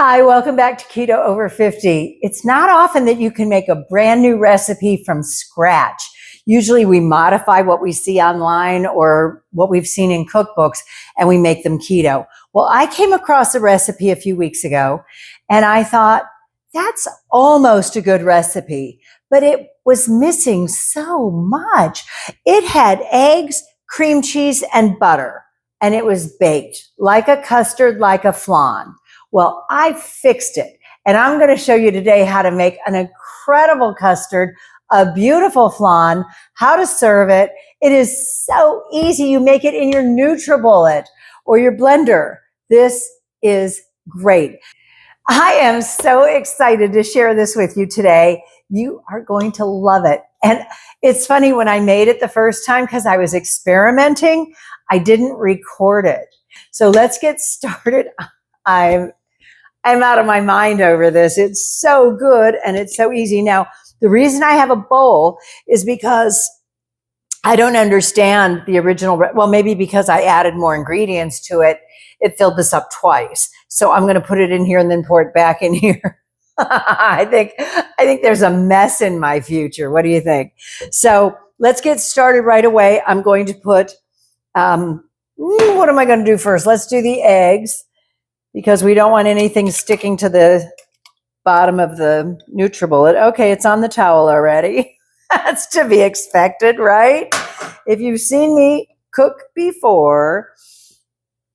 Hi, welcome back to Keto Over 50. It's not often that you can make a brand new recipe from scratch. Usually we modify what we see online or what we've seen in cookbooks and we make them keto. Well, I came across a recipe a few weeks ago and I thought, that's almost a good recipe, but it was missing so much. It had eggs, cream cheese, and butter, and it was baked like a custard, like a flan. Well, I fixed it, and I'm going to show you today how to make an incredible custard, a beautiful flan, how to serve it. It is so easy. You make it in your NutriBullet or your blender. This is great. I am so excited to share this with you today. You are going to love it. And it's funny, when I made it the first time, because I was experimenting, I didn't record it. So let's get started. I'm out of my mind over this. It's so good and it's so easy. Now, the reason I have a bowl is because I don't understand the original, well, maybe because I added more ingredients to it, it filled this up twice. So I'm going to put it in here and then pour it back in here. I think there's a mess in my future. What do you think? So let's get started right away. I'm going to put, what am I going to do first? Let's do the eggs, because we don't want anything sticking to the bottom of the NutriBullet. Okay, it's on the towel already. That's to be expected, right? If you've seen me cook before,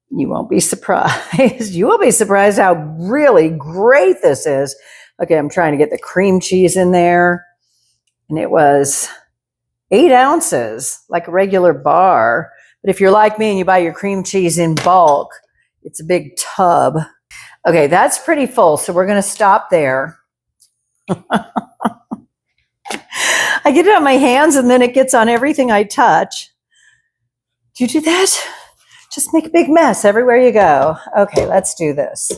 you won't be surprised. You will be surprised how really great this is. Okay, I'm trying to get the cream cheese in there. And it was 8 ounces, like a regular bar. But if you're like me and you buy your cream cheese in bulk, it's a big tub. Okay, that's pretty full, so we're going to stop there. I get it on my hands and then it gets on everything I touch. Do you do that? Just make a big mess everywhere you go. Okay, let's do this.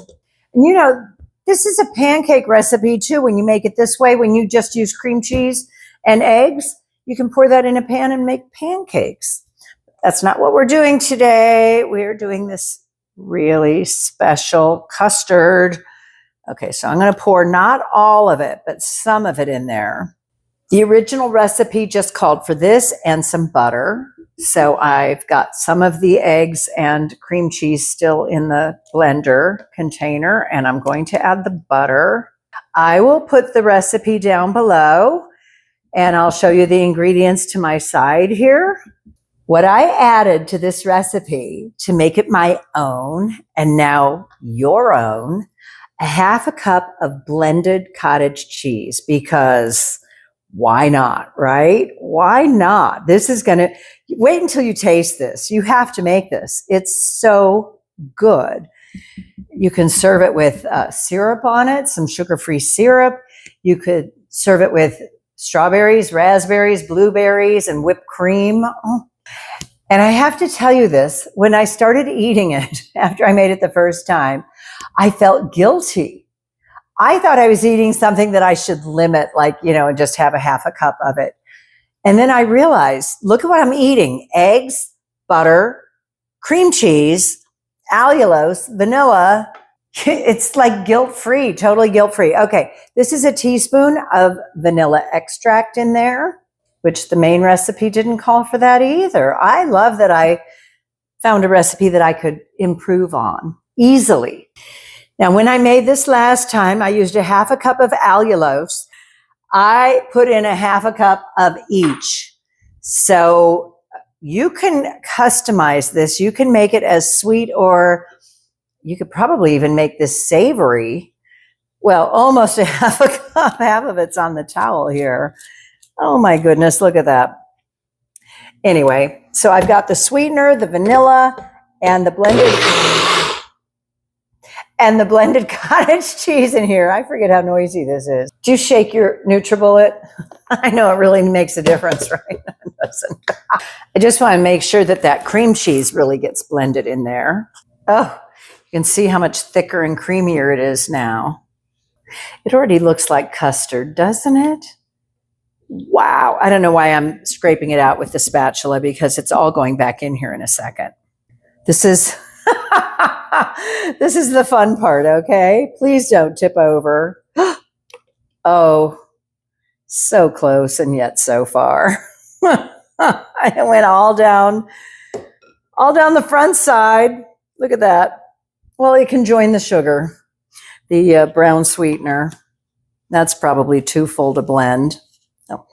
And you know, this is a pancake recipe too. When you make it this way, when you just use cream cheese and eggs, you can pour that in a pan and make pancakes. That's not what we're doing today. We're doing this really special custard. Okay, so I'm going to pour not all of it, but some of it in there. The original recipe just called for this and some butter. So I've got some of the eggs and cream cheese still in the blender container, and I'm going to add the butter. I will put the recipe down below, and I'll show you the ingredients to my side here. What I added to this recipe to make it my own, and now your own, 1/2 cup of blended cottage cheese, because why not, right? Why not? This is going to, wait until you taste this. You have to make this. It's so good. You can serve it with syrup on it, some sugar-free syrup. You could serve it with strawberries, raspberries, blueberries, and whipped cream. Oh. And I have to tell you this, when I started eating it, after I made it the first time, I felt guilty. I thought I was eating something that I should limit, like, you know, and just have 1/2 cup of it. And then I realized, look at what I'm eating: eggs, butter, cream cheese, allulose, vanilla. It's like guilt-free, totally guilt-free. Okay, this is a teaspoon of vanilla extract in there, which the main recipe didn't call for that either. I love that I found a recipe that I could improve on easily. Now, when I made this last time, I used 1/2 cup of allulose. I put in 1/2 cup of each. So you can customize this. You can make it as sweet, or you could probably even make this savory. Well, almost 1/2 cup, half of it's on the towel here. Oh my goodness, look at that. Anyway, so I've got the sweetener, the vanilla, and the blended cottage cheese in here. I forget how noisy this is. Do you shake your NutriBullet? I know it really makes a difference, right? It doesn't. I just want to make sure that that cream cheese really gets blended in there. Oh, you can see how much thicker and creamier it is now. It already looks like custard, doesn't it? Wow. I don't know why I'm scraping it out with the spatula, because it's all going back in here in a second. This is This is the fun part, okay? Please don't tip over. Oh, so close and yet so far. I went all down the front side. Look at that. Well, it can join the sugar, the brown sweetener. That's probably too full to blend. Oh,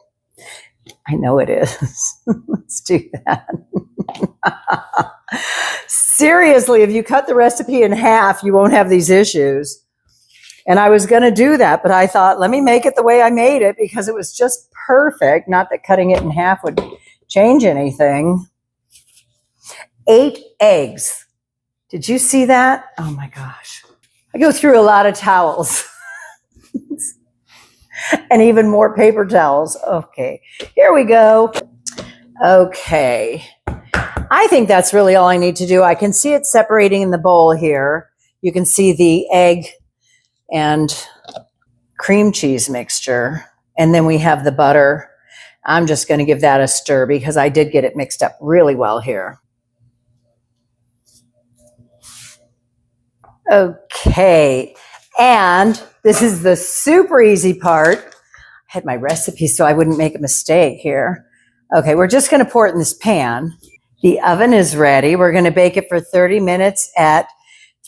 I know it is. Let's do that. Seriously, if you cut the recipe in half, you won't have these issues. And I was going to do that, but I thought, let me make it the way I made it because it was just perfect. Not that cutting it in half would change anything. 8 eggs. Did you see that? Oh my gosh. I go through a lot of towels and even more paper towels. Okay, here we go. Okay. I think that's really all I need to do. I can see it separating in the bowl here. You can see the egg and cream cheese mixture. And then we have the butter. I'm just going to give that a stir because I did get it mixed up really well here. Okay. And this is the super easy part. I had my recipe so I wouldn't make a mistake here. Okay, we're just going to pour it in this pan. The oven is ready. We're going to bake it for 30 minutes at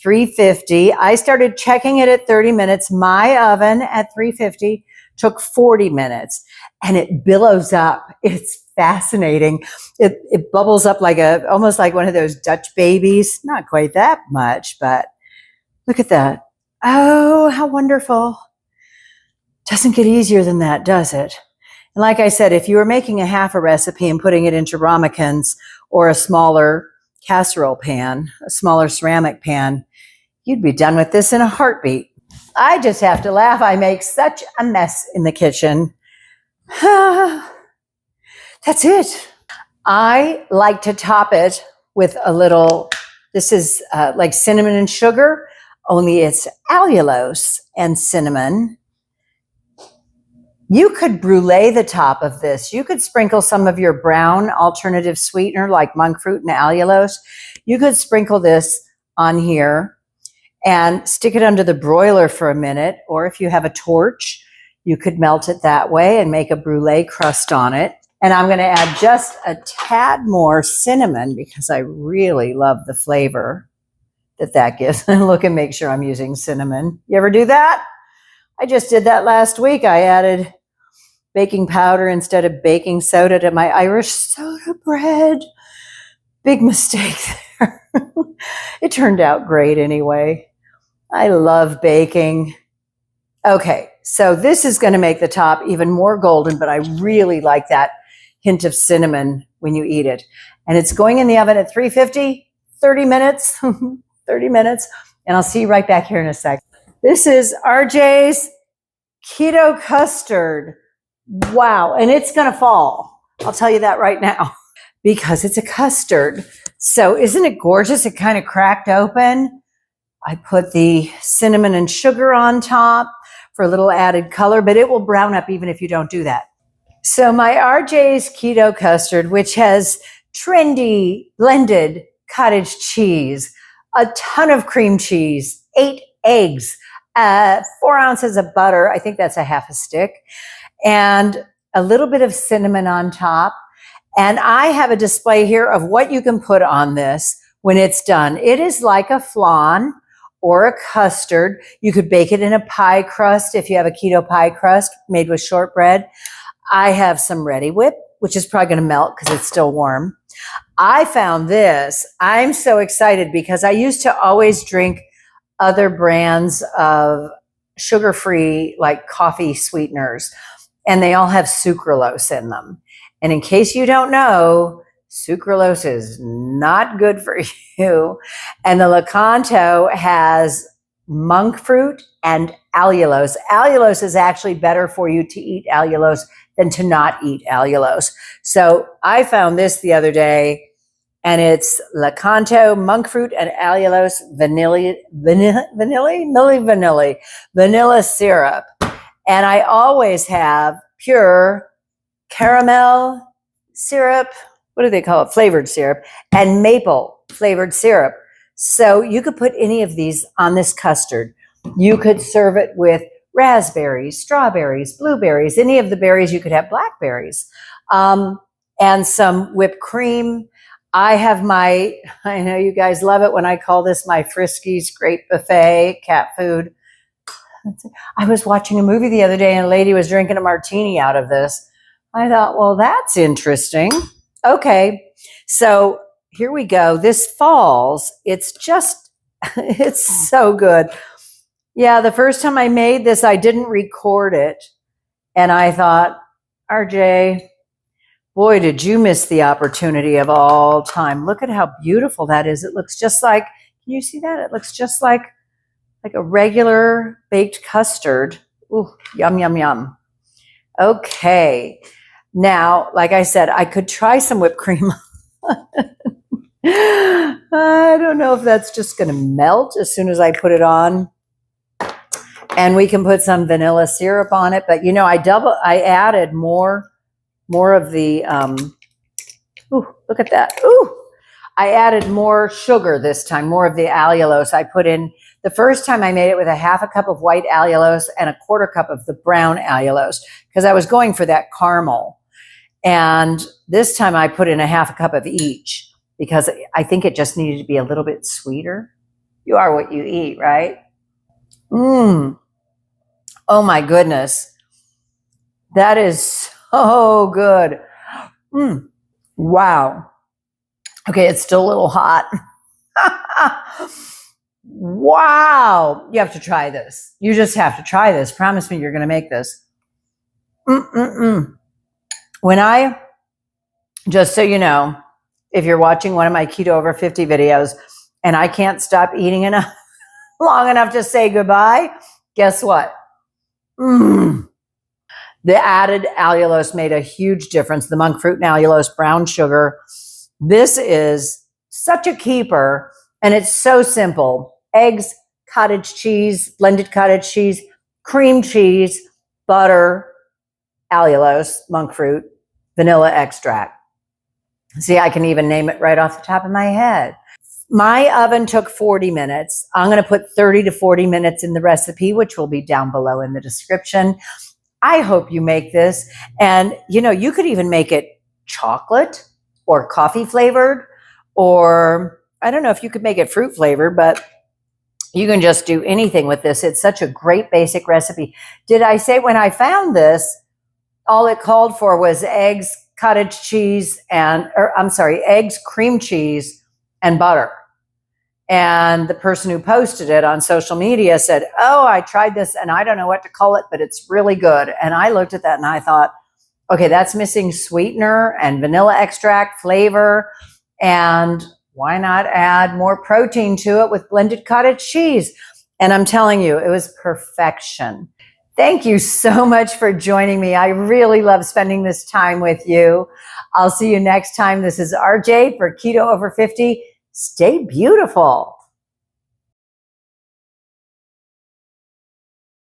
350. I started checking it at 30 minutes. My oven at 350 took 40 minutes and it billows up. It's fascinating. It bubbles up like almost like one of those Dutch babies. Not quite that much, but look at that. Oh, how wonderful. Doesn't get easier than that, does it? And like I said, if you were making a half a recipe and putting it into ramekins or a smaller casserole pan, a smaller ceramic pan, you'd be done with this in a heartbeat. I just have to laugh. I make such a mess in the kitchen. That's it. I like to top it with a little, this is like cinnamon and sugar, only it's allulose and cinnamon. You could brulee the top of this. You could sprinkle some of your brown alternative sweetener like monk fruit and allulose. You could sprinkle this on here and stick it under the broiler for a minute. Or if you have a torch, you could melt it that way and make a brulee crust on it. And I'm going to add just a tad more cinnamon because I really love the flavor that gives. And look and make sure I'm using cinnamon. You ever do that? I just did that last week. I added baking powder instead of baking soda to my Irish soda bread. Big mistake there. It turned out great anyway. I love baking. Okay, so this is going to make the top even more golden, but I really like that hint of cinnamon when you eat it. And it's going in the oven at 350, 30 minutes, 30 minutes. And I'll see you right back here in a sec. This is RJ's Keto Custard. Wow. And it's going to fall. I'll tell you that right now because it's a custard. So isn't it gorgeous? It kind of cracked open. I put the cinnamon and sugar on top for a little added color, but it will brown up even if you don't do that. So my RJ's Keto Custard, which has trendy blended cottage cheese, a ton of cream cheese, 8 eggs, 4 ounces of butter. I think that's a half a stick, and a little bit of cinnamon on top. And I have a display here of what you can put on this when it's done. It is like a flan or a custard. You could bake it in a pie crust if you have a keto pie crust made with shortbread. I have some Ready Whip, which is probably going to melt because it's still warm. I found this. I'm so excited because I used to always drink other brands of sugar-free like coffee sweeteners, and they all have sucralose in them. And in case you don't know, sucralose is not good for you. And the Lakanto has monk fruit and allulose. Allulose is actually better for you to eat allulose than to not eat allulose. So I found this the other day, and it's Lakanto, monk fruit, and allulose vanilla syrup. And I always have pure caramel syrup, what do they call it? Flavored syrup, and maple flavored syrup. So you could put any of these on this custard. You could serve it with raspberries, strawberries, blueberries, any of the berries. You could have blackberries, and some whipped cream. I know you guys love it when I call this my Friskies Great Buffet cat food. I was watching a movie the other day and a lady was drinking a martini out of this. I thought, well, that's interesting. Okay, so here we go. This falls. It's so good. Yeah, the first time I made this, I didn't record it. And I thought, RJ, boy, did you miss the opportunity of all time. Look at how beautiful that is. It looks just like, can you see that? It looks just like a regular baked custard. Ooh, yum, yum, yum. Okay. Now, like I said, I could try some whipped cream. I don't know if that's just going to melt as soon as I put it on. And we can put some vanilla syrup on it. But, I added more of the, ooh, look at that. Ooh, I added more sugar this time, more of the allulose. I put in, the first time I made it with a half a cup of white allulose and a quarter cup of the brown allulose because I was going for that caramel. And this time I put in a half a cup of each because I think it just needed to be a little bit sweeter. You are what you eat, right? Oh my goodness. That is so good. Wow. Okay, it's still a little hot. Wow. You have to try this. You just have to try this. Promise me you're going to make this. When just so you know, if you're watching one of my Keto Over 50 videos and I can't stop eating enough, long enough to say goodbye, guess what? The added allulose made a huge difference. The monk fruit and allulose, brown sugar. This is such a keeper, and it's so simple. Eggs, cottage cheese, blended cottage cheese, cream cheese, butter, allulose, monk fruit, vanilla extract. See, I can even name it right off the top of my head. My oven took 40 minutes. I'm going to put 30 to 40 minutes in the recipe, which will be down below in the description. I hope you make this. And, you could even make it chocolate or coffee flavored, or I don't know if you could make it fruit flavored, but you can just do anything with this. It's such a great basic recipe. Did I say when I found this, all it called for was eggs, cottage cheese, eggs, cream cheese, and butter. And the person who posted it on social media said, oh, I tried this and I don't know what to call it, but it's really good. And I looked at that and I thought, okay, that's missing sweetener and vanilla extract flavor. And why not add more protein to it with blended cottage cheese? And I'm telling you, it was perfection. Thank you so much for joining me. I really love spending this time with you. I'll see you next time. This is RJ for Keto Over 50. Stay beautiful.